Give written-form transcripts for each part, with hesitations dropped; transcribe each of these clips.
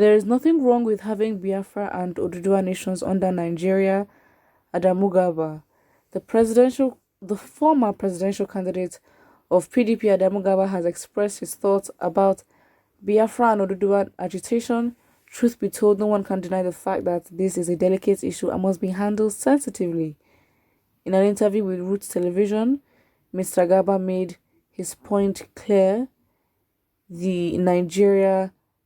There is nothing wrong with having Biafra and Oduduwa nations under Nigeria. Adamu Gaba, the former presidential candidate of PDP, Adamu Gaba, has expressed his thoughts about Biafra and Oduduwa agitation. Truth be told, no one can deny the fact that this is a delicate issue and must be handled sensitively. In an interview with Roots Television, Mr. Gaba made his point clear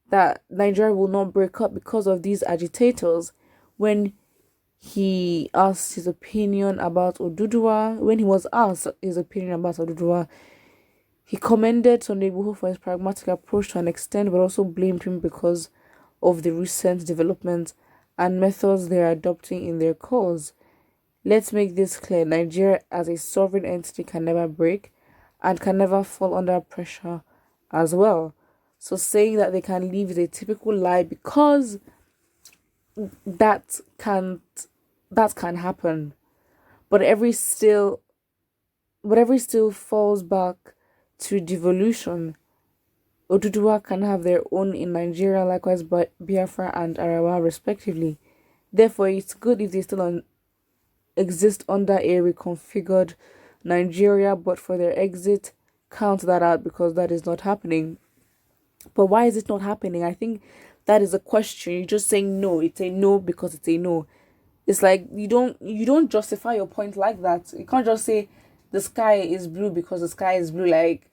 that Nigeria will not break up because of these agitators. When he asked his opinion about Oduduwa, when he was asked his opinion about Oduduwa, he commended Sunday Igboho for his pragmatic approach to an extent, but also blamed him because of the recent developments and methods they are adopting in their cause. Let's make this clear: Nigeria as a sovereign entity can never break and can never fall under pressure as well. So saying that they can leave is a typical lie, because that can happen. But every still falls back to devolution. Oduduwa can have their own in Nigeria, likewise Biafra and Arawa respectively. Therefore, it's good if they still exist under a reconfigured Nigeria, but for their exit, count that out, because that is not happening. But why is it not happening? I think that is a question. You're just saying no. It's a no because it's a no. It's like you don't justify your point like that. You can't just say the sky is blue because the sky is blue. Like,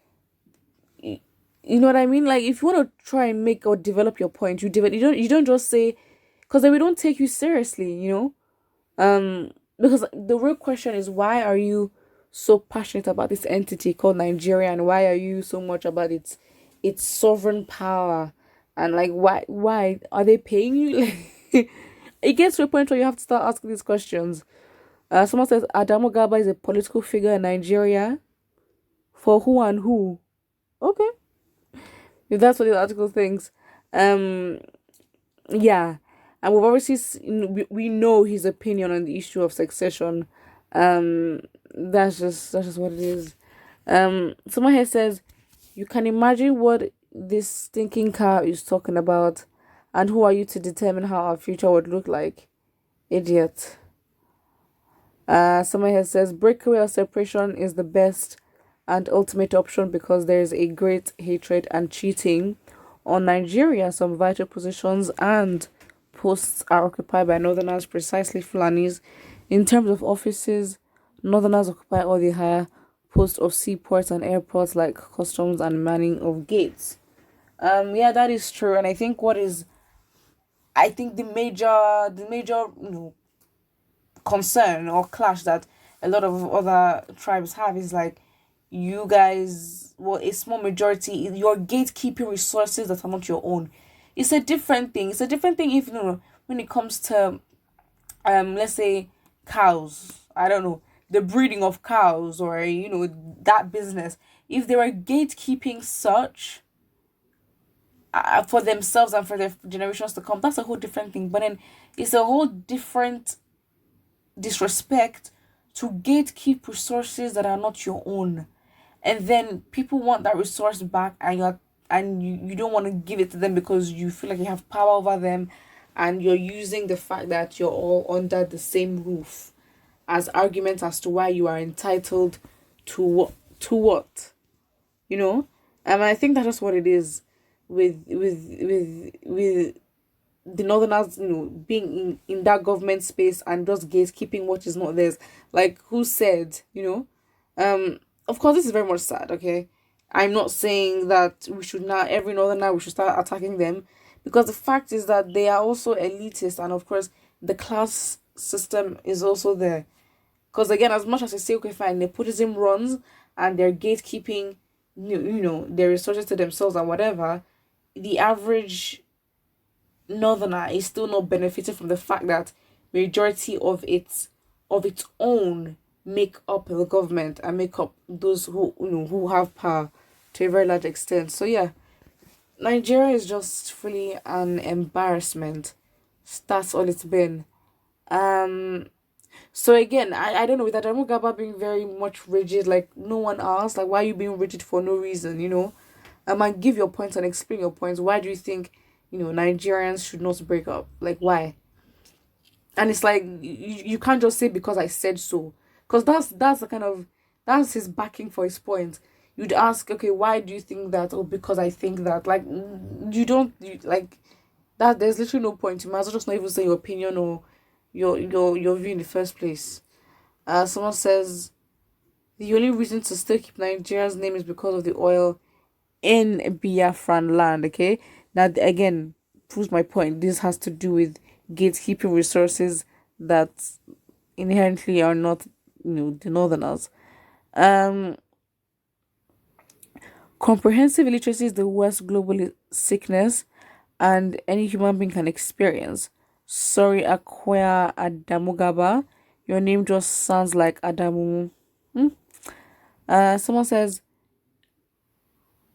you know what I mean? Like, if you want to try and make or develop your point, you don't just say, because then we don't take you seriously, you know? Because the real question is, why are you so passionate about this entity called Nigeria, and why are you so much about its sovereign power? And like, why are they paying you? It gets to a point where you have to start asking these questions. Someone says Adamu Gaba is a political figure in Nigeria. For who and who? Okay, if that's what the article thinks. Yeah, and we've obviously we know his opinion on the issue of succession. That's just what it is. Someone here says, you can imagine what this thinking car is talking about, and who are you to determine how our future would look like? Idiot. Someone here says, breakaway or separation is the best and ultimate option because there is a great hatred and cheating on Nigeria. Some vital positions and posts are occupied by Northerners, precisely Fulanis. In terms of offices, Northerners occupy all the higher posts of seaports and airports like customs and manning of gates. Yeah, that is true, and I think the major concern or clash that a lot of other tribes have is like, you guys, well, a small majority, you're gatekeeping resources that are not your own. It's a different thing. It's a different thing if, when it comes to let's say cows. I don't know, the breeding of cows, or that business. If they were gatekeeping such for themselves and for their generations to come, that's a whole different thing. But then it's a whole different disrespect to gatekeep resources that are not your own, and then people want that resource back, and you don't want to give it to them because you feel like you have power over them, and you're using the fact that you're all under the same roof as argument as to why you are entitled to what, and I think that's just what it is with the Northerners, being in that government space and just gatekeeping what is not theirs. Like, who said, of course, this is very much sad, okay? I'm not saying that we should not, every Northerner, we should start attacking them, because the fact is that they are also elitist, and of course, the class system is also there. Because again, as much as I say, okay, fine, nepotism runs, and they're gatekeeping, their resources to themselves and whatever, the average Northerner is still not benefiting from the fact that majority of its own make up the government and make up those who have power to a very large extent. So yeah, Nigeria is just fully an embarrassment. That's all it's been. So again, I don't know, with Adamu Gaba being very much rigid, like no one else, like, why are you being rigid for no reason, and give your points and explain your points. Why do you think Nigerians should not break up. Like, why? And it's like you can't just say because I said so, because that's the kind of that's his backing for his point. You'd ask, okay, why do you think that? Oh, because I think that. Like, you don't like that. There's literally no point. You might as well just not even say your opinion or your view in the first place. Someone says the only reason to still keep Nigeria's name is because of the oil in Biafran land. Okay, that again proves my point. This has to do with gatekeeping resources that inherently are not, the northerners. Um, Comprehensive illiteracy is the worst global sickness and any human being can experience. Sorry, Aquia Adamugaba. Your name just sounds like Adamu. Hmm? Someone says,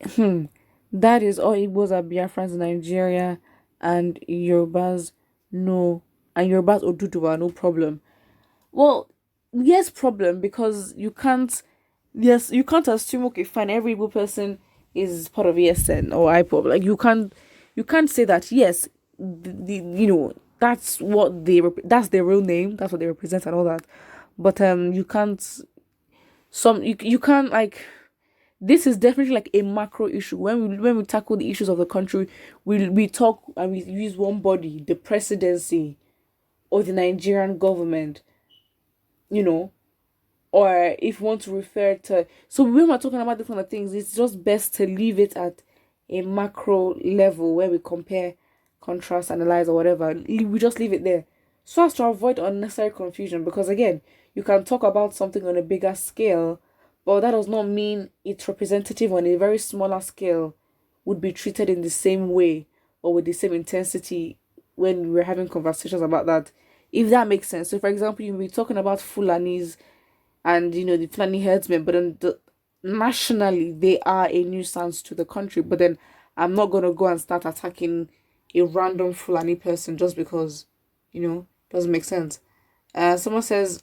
that is all Igbos are Biafrans in Nigeria and Yorubas, no. And Yorubas Oduduwa, no problem. Well, yes, problem, because you can't assume, okay, fine, every Igbo person is part of ESN or IPOB. Like, you can't say that, yes, that's what that's their real name, that's what they represent and all that. But you can't, you can't, like, this is definitely like a macro issue. When we tackle the issues of the country, we talk and we use one body, the presidency or the Nigerian government, you know, or if you want to refer to. So when we're talking about different things, it's just best to leave it at a macro level where we compare, contrast, analyze, or whatever. We just leave it there so as to avoid unnecessary confusion. Because again, you can talk about something on a bigger scale, but that does not mean it's representative on a very smaller scale would be treated in the same way or with the same intensity when we're having conversations about that. If that makes sense. So, for example, you'll be talking about Fulanis and the Fulani herdsmen, but then nationally they are a nuisance to the country. But then I'm not gonna go and start attacking a random Fulani person just because doesn't make sense. Someone says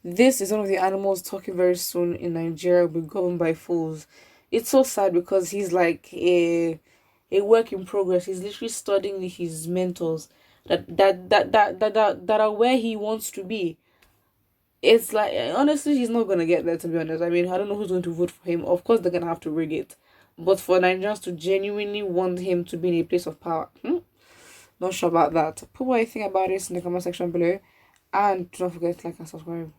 this is one of the animals talking very soon in Nigeria will be governed by fools. It's so sad because he's like a work in progress. He's literally studying his mentors that are where he wants to be. It's like, honestly, he's not gonna get there, to be honest. I mean, I don't know who's going to vote for him. Of course they're gonna have to rig it, but for Nigerians to genuinely want him to be in a place of power, not sure about that. Put what you think about this in the comment section below, and don't forget to like and subscribe.